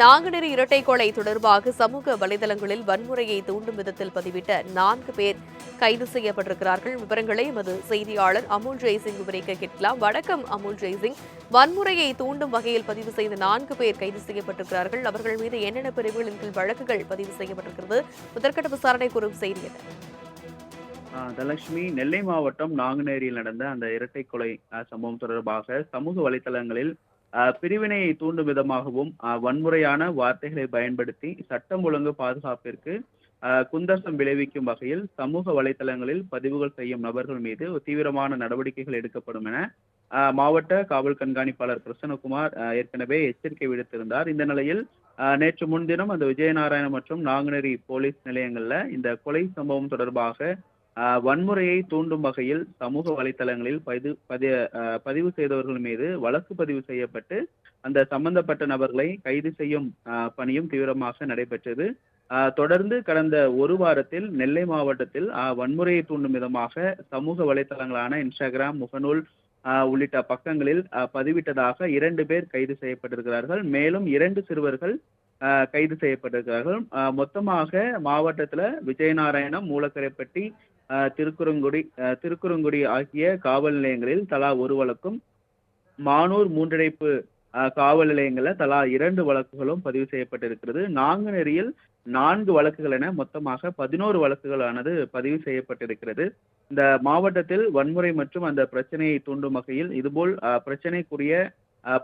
நாங்குநேரி இரட்டை கொலை தொடர்பாக சமூக வலைதளங்களில் வன்முறையை தூண்டும் விதத்தில் பதிவிட்ட 4 பேர் கைது செய்யப்பட்டிருக்கிறார்கள். விவரங்களை எமது செய்தியாளர் அமுல் ஜெய்சிங் விவரிக்க கேட்கலாம். வணக்கம் அமுல் ஜெய்சிங். வன்முறையை தூண்டும் வகையில் பதிவு செய்த 4 பேர் கைது செய்யப்பட்டிருக்கிறார்கள். அவர்கள் மீது என்னென்ன பிரிவுகளின் கீழ் வழக்குகள் பதிவு செய்யப்பட்டிருக்கிறது? முதற்கட்ட விசாரணை கூறும் செய்தி என்ன? தனலட்சுமி, நெல்லை மாவட்டம் நாங்குநேரியில் நடந்த அந்த இரட்டை கொலை சம்பவம் தொடர்பாக சமூக வலைத்தளங்களில் பிரிவினையை தூண்டும் விதமாகவும் வன்முறையான வார்த்தைகளை பயன்படுத்தி சட்டம் ஒழுங்கு பாதுகாப்பிற்கு குந்தர்சம் விளைவிக்கும் வகையில் சமூக வலைத்தளங்களில் பதிவுகள் செய்யும் நபர்கள் மீது தீவிரமான நடவடிக்கைகள் எடுக்கப்படும் என மாவட்ட காவல் கண்காணிப்பாளர் பிரசன்னகுமார் ஏற்கனவே எச்சரிக்கை விடுத்திருந்தார். இந்த நிலையில் நேற்று முன்தினம் அந்த விஜயநாராயண மற்றும் நாங்குநேரி போலீஸ் நிலையங்கள்ல இந்த கொலை சம்பவம் தொடர்பாக வன்முறையை தூண்டும் வகையில் சமூக வலைத்தளங்களில் பதிவு செய்தவர்கள் மீது வழக்கு பதிவு செய்யப்பட்டு அந்த சம்பந்தப்பட்ட நபர்களை கைது செய்யும் பணியும் தீவிரமாக நடைபெற்றது. தொடர்ந்து கடந்த ஒரு வாரத்தில் நெல்லை மாவட்டத்தில் வன்முறையை தூண்டும் விதமாக சமூக வலைத்தளங்களான இன்ஸ்டாகிராம், முகநூல் உள்ளிட்ட பக்கங்களில் பதிவிட்டதாக 2 பேர் கைது செய்யப்பட்டிருக்கிறார்கள். மேலும் 2 சிறுவர்கள் கைது செய்யப்பட்டிருக்கிறார்கள். மொத்தமாக மாவட்டத்துல விஜயநாராயணம், மூலக்கரைப்பட்டி, திருக்குறுங்குடி ஆகிய காவல் நிலையங்களில் தலா 1 வழக்கும், மானூர் மூன்றடைப்பு காவல் நிலையங்களில் தலா 2 வழக்குகளும் பதிவு செய்யப்பட்டிருக்கிறது. நாங்குநேரியில் 4 வழக்குகள் என மொத்தமாக 11 வழக்குகளானது பதிவு செய்யப்பட்டிருக்கிறது. இந்த மாவட்டத்தில் வன்முறை மற்றும் அந்த பிரச்சனையை தூண்டும் வகையில் இதுபோல் பிரச்சனைக்குரிய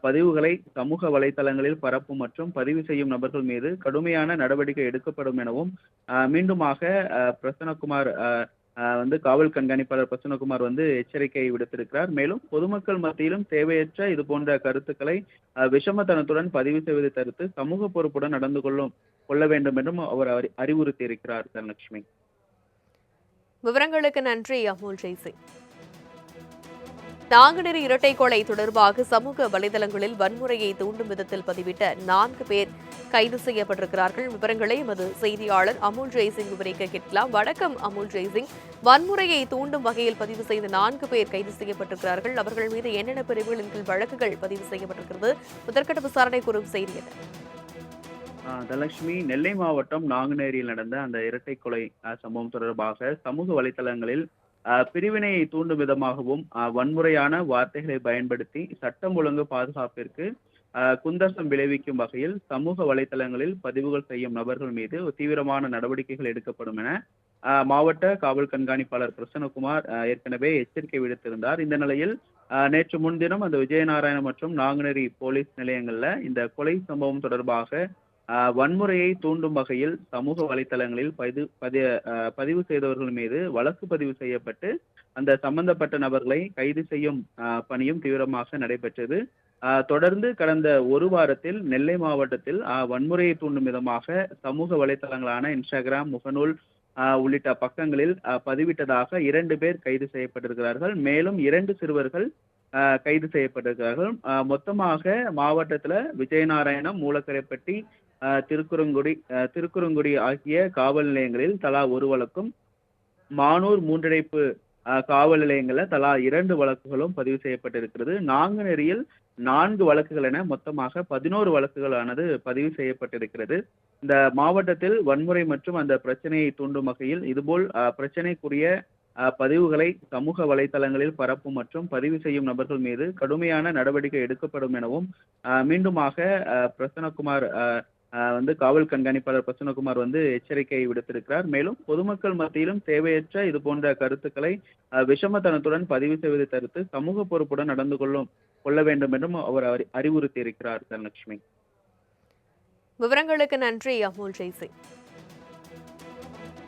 பதிவுகளை சமூக வலைதளங்களில் பரப்பும் மற்றும் பதிவு செய்யும் நபர்கள் மீது கடுமையான நடவடிக்கை எடுக்கப்படும் எனவும் மீண்டுமாக பிரசன்னகுமார் காவல் கண்காணிப்பாளர் பிரசன்னகுமார் எச்சரிக்கை விடுத்திருக்கிறார். மேலும் பொதுமக்கள் மத்தியிலும் தேவையற்ற இது போன்ற கருத்துக்களை விஷமத்தனத்துடன் பதிவு செய்வதை தடுத்து சமூக பொறுப்புடன் நடந்து கொள்ள வேண்டும் என்றும் அவர் அறிவுறுத்தி இருக்கிறார். தனலட்சுமி, விவரங்களுக்கு நன்றி அமுல் ஜெய்சிங். நாங்குநேரி இரட்டை கொலை தொடர்பாக சமூக வலைதளங்களில் வன்முறையை தூண்டும் விதத்தில் பதிவிட்ட 4 பேர் கைது செய்யப்பட்டிருக்கிறார்கள். விவரங்களை எமது செய்தியாளர் அமுல் ஜெய்சிங் விவரிக்க கேட்கலாம். வணக்கம் அமுல் ஜெய்சிங். வன்முறையை தூண்டும் வகையில் பதிவு செய்த 4 பேர் கைது செய்யப்பட்டிருக்கிறார்கள். அவர்கள் மீது என்னென்ன பிரிவுகளின் கீழ் வழக்குகள் பதிவு செய்யப்பட்டிருக்கிறது? முதற்கட்ட விசாரணை கூறும் செய்தி என்ன? தனலட்சுமி, நெல்லை மாவட்டம் நாங்குநேரியில் நடந்த அந்த இரட்டை கொலை சம்பவம் தொடர்பாக சமூக வலைதளங்களில் பிரிவினையை தூண்டும் விதமாகவும் வன்முறையான வார்த்தைகளை பயன்படுத்தி சட்டம் ஒழுங்கு பாதுகாப்பிற்கு குந்தர்சம் விளைவிக்கும் வகையில் சமூக வலைதளங்களில் பதிவுகள் செய்யும் நபர்கள் மீது தீவிரமான நடவடிக்கைகள் எடுக்கப்படும் என மாவட்ட காவல் கண்காணிப்பாளர் பிரசன்னகுமார் ஏற்கனவே எச்சரிக்கை விடுத்திருந்தார். இந்த நிலையில் நேற்று முன்தினம் அந்த விஜயநாராயண மற்றும் நாங்குநேரி போலீஸ் நிலையங்கள்ல இந்த கொலை சம்பவம் தொடர்பாக வன்முறையை தூண்டும் வகையில் சமூக வலைத்தளங்களில் பதிவு செய்தவர்கள் மீது வழக்கு பதிவு செய்யப்பட்டு அந்த சம்பந்தப்பட்ட நபர்களை கைது செய்யும் பணியும் தீவிரமாக நடைபெற்றது. தொடர்ந்து கடந்த ஒரு வாரத்தில் நெல்லை மாவட்டத்தில் வன்முறையை தூண்டும் விதமாக சமூக வலைத்தளங்களான இன்ஸ்டாகிராம், முகநூல் உள்ளிட்ட பக்கங்களில் பதிவிட்டதாக 2 பேர் கைது செய்யப்பட்டிருக்கிறார்கள். மேலும் 2 சிறுவர்கள் கைது செய்யப்பட்டிருக்கிறார்கள். மொத்தமாக மாவட்டத்துல விஜயநாராயணம், மூலக்கரைப்பட்டி, திருக்குறுங்குடி ஆகிய காவல் நிலையங்களில் தலா 1 வழக்கும், மானூர் மூன்றடைப்பு காவல் நிலையங்களில் தலா 2 வழக்குகளும் பதிவு செய்யப்பட்டிருக்கிறது. நாங்குநேரியில் 4 வழக்குகள் என மொத்தமாக 11 வழக்குகளானது பதிவு செய்யப்பட்டிருக்கிறது. இந்த மாவட்டத்தில் வன்முறை மற்றும் அந்த பிரச்சனையை தூண்டும் வகையில் இதுபோல் பிரச்சனைக்குரிய பதிவுகளை சமூக வலைதளங்களில் பரப்பும் மற்றும் பதிவு செய்யும் நபர்கள் மீது கடுமையான நடவடிக்கை எடுக்கப்படும் எனவும் மீண்டுமாக பிரசன்னகுமார் காவல் கண்காணிப்பாளர் பிரசன்னகுமார் எச்சரிக்கை விடுத்திருக்கிறார். மேலும் பொதுமக்கள் மத்தியிலும் தேவையற்ற இது போன்ற கருத்துக்களை விஷமத்தனத்துடன் பதிவு செய்வதை தடுத்து சமூக பொறுப்புடன் நடந்து கொள்ள வேண்டும் என்றும் அவர் அறிவுறுத்தி இருக்கிறார். தனலட்சுமி, விவரங்களுக்கு நன்றி அமுல் ஜெய்சிங்.